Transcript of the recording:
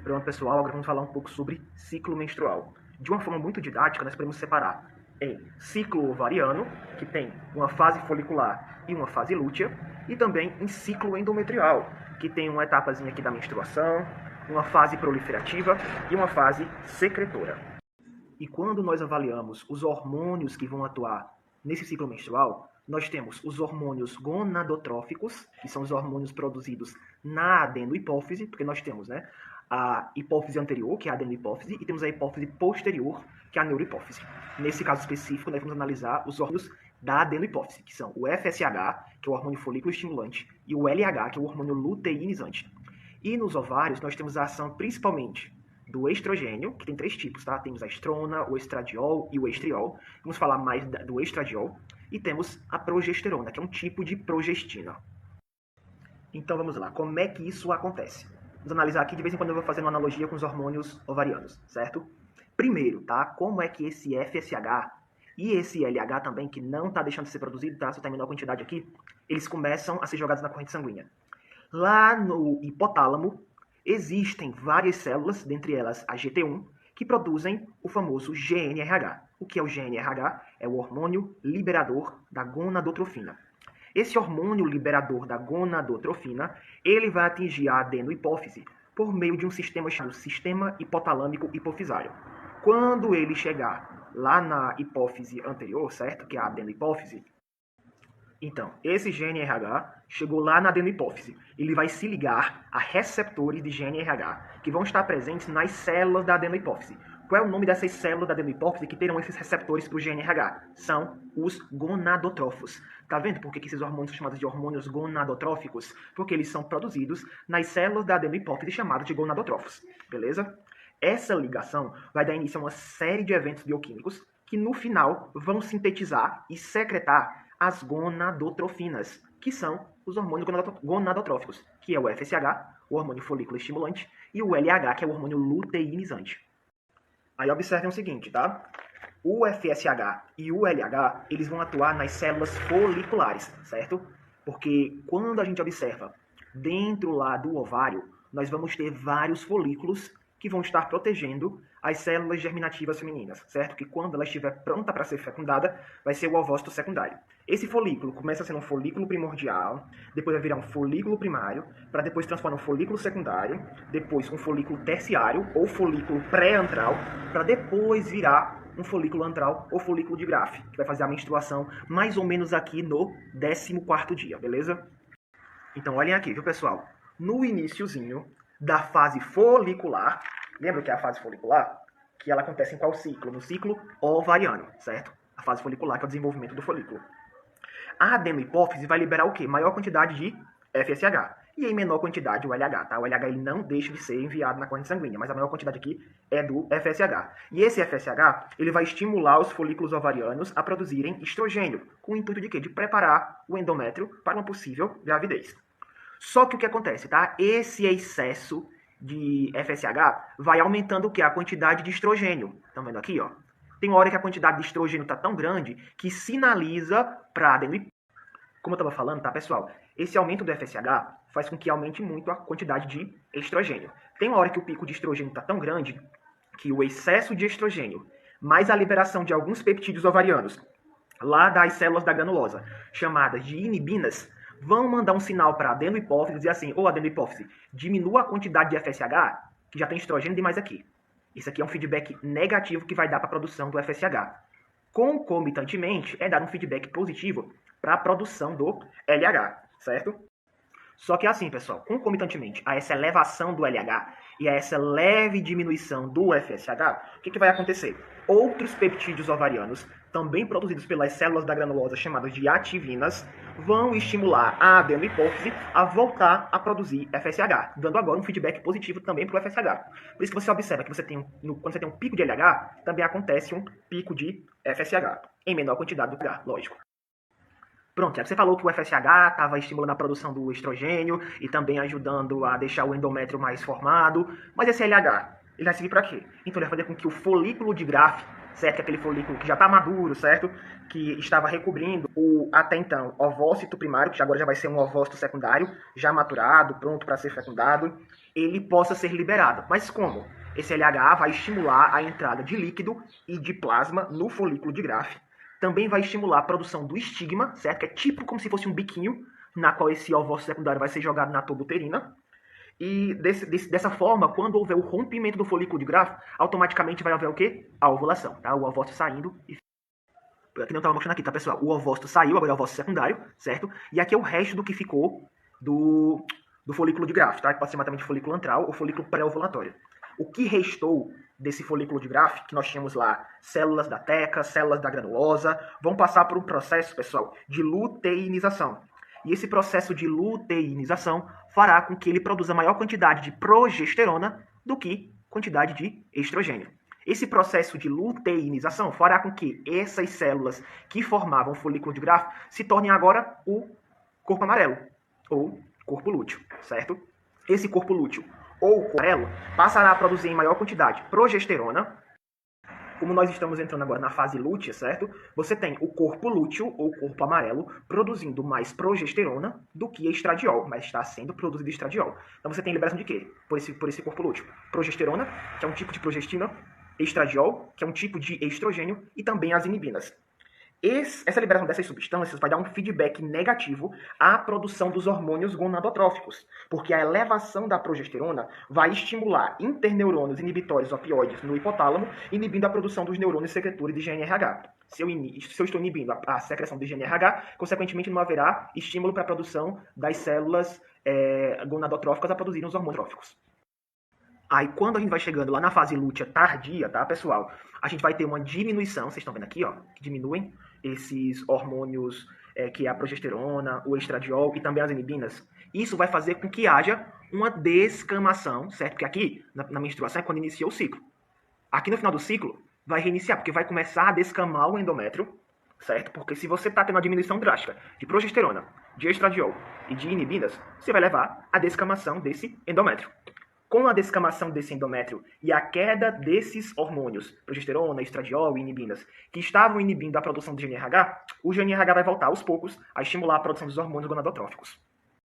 Pronto, pessoal, agora vamos falar um pouco sobre ciclo menstrual. De uma forma muito didática, nós podemos separar em ciclo ovariano, que tem uma fase folicular e uma fase lútea, e também em ciclo endometrial, que tem uma etapazinha aqui da menstruação, uma fase proliferativa e uma fase secretora. E quando nós avaliamos os hormônios que vão atuar nesse ciclo menstrual, nós temos os hormônios gonadotróficos, que são os hormônios produzidos na adenohipófise, porque nós temos, né, a hipófise anterior, que é a adenohipófise, e temos a hipófise posterior, que é a neurohipófise. Nesse caso específico, nós vamos analisar os hormônios da adenohipófise, que são o FSH, que é o hormônio folículo estimulante, e o LH, que é o hormônio luteinizante. E nos ovários, nós temos a ação principalmente do estrogênio, que tem 3 tipos, tá? Temos a estrona, o estradiol e o estriol. Vamos falar mais do estradiol. E temos a progesterona, que é um tipo de progestina. Então vamos lá, como é que isso acontece? Vamos analisar aqui, de vez em quando eu vou fazer uma analogia com os hormônios ovarianos, certo? Primeiro, tá? Como é que esse FSH e esse LH também, que não está deixando de ser produzido, tá? Só está em menor quantidade aqui, eles começam a ser jogados na corrente sanguínea. Lá no hipotálamo, existem várias células, dentre elas a GT1, que produzem o famoso GNRH. O que é o GNRH? É o hormônio liberador da gonadotrofina. Esse hormônio liberador da gonadotrofina, ele vai atingir a adenohipófise por meio de um sistema chamado sistema hipotalâmico hipofisário. Quando ele chegar lá na hipófise anterior, certo? Que é a adenohipófise, então, esse GNRH chegou lá na adenohipófise. Ele vai se ligar a receptores de GNRH, que vão estar presentes nas células da adenohipófise. Qual é o nome dessas células da adenohipófise que terão esses receptores para o GNRH? São os gonadotrófos. Tá vendo por que esses hormônios são chamados de hormônios gonadotróficos? Porque eles são produzidos nas células da adenohipófise chamadas de gonadotrófos. Beleza? Essa ligação vai dar início a uma série de eventos bioquímicos que no final vão sintetizar e secretar as gonadotrofinas, que são os hormônios gonadotróficos, que é o FSH, o hormônio folículo estimulante, e o LH, que é o hormônio luteinizante. Aí observem o seguinte, tá? O FSH e o LH, eles vão atuar nas células foliculares, certo? Porque quando a gente observa dentro lá do ovário, nós vamos ter vários folículos que vão estar protegendo as células germinativas femininas, certo? Que quando ela estiver pronta para ser fecundada, vai ser o ovócito secundário. Esse folículo começa sendo um folículo primordial, depois vai virar um folículo primário, para depois transformar um folículo secundário, depois um folículo terciário ou folículo pré-antral, para depois virar um folículo antral ou folículo de Graafi, que vai fazer a menstruação mais ou menos aqui no 14º dia, beleza? Então olhem aqui, viu, pessoal? No iniciozinho da fase folicular, lembra que é a fase folicular? Que ela acontece em qual ciclo? No ciclo ovariano, certo? A fase folicular, que é o desenvolvimento do folículo. A adenohipófise vai liberar o quê? Maior quantidade de FSH. E em menor quantidade o LH, tá? O LH ele não deixa de ser enviado na corrente sanguínea, mas a maior quantidade aqui é do FSH. E esse FSH, ele vai estimular os folículos ovarianos a produzirem estrogênio, com o intuito de quê? De preparar o endométrio para uma possível gravidez. Só que o que acontece, tá? Esse excesso de FSH vai aumentando o quê? A quantidade de estrogênio. Estão vendo aqui, ó? Tem uma hora que a quantidade de estrogênio está tão grande que sinaliza para a adenohipófise. Como eu estava falando, tá, pessoal? Esse aumento do FSH faz com que aumente muito a quantidade de estrogênio. Tem uma hora que o pico de estrogênio está tão grande que o excesso de estrogênio, mais a liberação de alguns peptídeos ovarianos, lá das células da granulosa, chamadas de inibinas, vão mandar um sinal para a adenohipófise e dizer assim, ô adenohipófise, diminua a quantidade de FSH, que já tem estrogênio demais aqui. Isso aqui é um feedback negativo que vai dar para a produção do FSH. Concomitantemente, é dar um feedback positivo para a produção do LH, certo? Só que é assim, pessoal, concomitantemente a essa elevação do LH e a essa leve diminuição do FSH, o que vai acontecer? Outros peptídeos ovarianos, também produzidos pelas células da granulosa chamadas de ativinas, vão estimular a adenohipófise a voltar a produzir FSH, dando agora um feedback positivo também para o FSH. Por isso que você observa que quando você tem um pico de LH, também acontece um pico de FSH, em menor quantidade do LH, lógico. Pronto, já que você falou que o FSH estava estimulando a produção do estrogênio e também ajudando a deixar o endométrio mais formado, mas esse LH, ele vai servir para quê? Então ele vai fazer com que o folículo de Graafi certo? Que é aquele folículo que já está maduro, certo? Que estava recobrindo o, até então, ovócito primário, que agora já vai ser um ovócito secundário, já maturado, pronto para ser fecundado, ele possa ser liberado. Mas como? Esse LH vai estimular a entrada de líquido e de plasma no folículo de Graff. Também vai estimular a produção do estigma, certo? Que é tipo como se fosse um biquinho, na qual esse ovócito secundário vai ser jogado na tuba uterina. E dessa forma, quando houver o rompimento do folículo de Graff, automaticamente vai haver o quê? A ovulação, tá? O ovócito saindo e... Aqui não estava mostrando aqui, tá, pessoal? O ovócito saiu, agora é o ovócito secundário, certo? E aqui é o resto do que ficou do folículo de Graff, tá? Que pode ser matamente folículo antral ou folículo pré-ovulatório. O que restou desse folículo de Graff, que nós tínhamos lá células da teca, células da granulosa, vão passar por um processo, pessoal, de luteinização. E esse processo de luteinização fará com que ele produza maior quantidade de progesterona do que quantidade de estrogênio. Esse processo de luteinização fará com que essas células que formavam o folículo de Graff se tornem agora o corpo amarelo, ou corpo lúteo, certo? Esse corpo lúteo, ou corpo amarelo, passará a produzir em maior quantidade progesterona. Como nós estamos entrando agora na fase lútea, certo? Você tem o corpo lúteo, ou corpo amarelo, produzindo mais progesterona do que estradiol, mas está sendo produzido estradiol. Então você tem liberação de quê? Por esse corpo lúteo? Progesterona, que é um tipo de progestina, estradiol, que é um tipo de estrogênio, e também as inibinas. Essa liberação dessas substâncias vai dar um feedback negativo à produção dos hormônios gonadotróficos, porque a elevação da progesterona vai estimular interneurônios inibitórios opioides no hipotálamo, inibindo a produção dos neurônios secretores de GNRH. Se eu estou inibindo a secreção de GNRH, consequentemente não haverá estímulo para a produção das células gonadotróficas a produzirem os hormônios tróficos. Aí, quando a gente vai chegando lá na fase lútea tardia, tá, pessoal? A gente vai ter uma diminuição, vocês estão vendo aqui, ó, que diminuem esses hormônios, que é a progesterona, o estradiol e também as inibinas. Isso vai fazer com que haja uma descamação, certo? Porque aqui, na menstruação, é quando inicia o ciclo. Aqui no final do ciclo, vai reiniciar, porque vai começar a descamar o endométrio, certo? Porque se você está tendo uma diminuição drástica de progesterona, de estradiol e de inibinas, você vai levar à descamação desse endométrio. Com a descamação desse endométrio e a queda desses hormônios, progesterona, estradiol e inibinas, que estavam inibindo a produção de GNRH, o GNRH vai voltar aos poucos a estimular a produção dos hormônios gonadotróficos.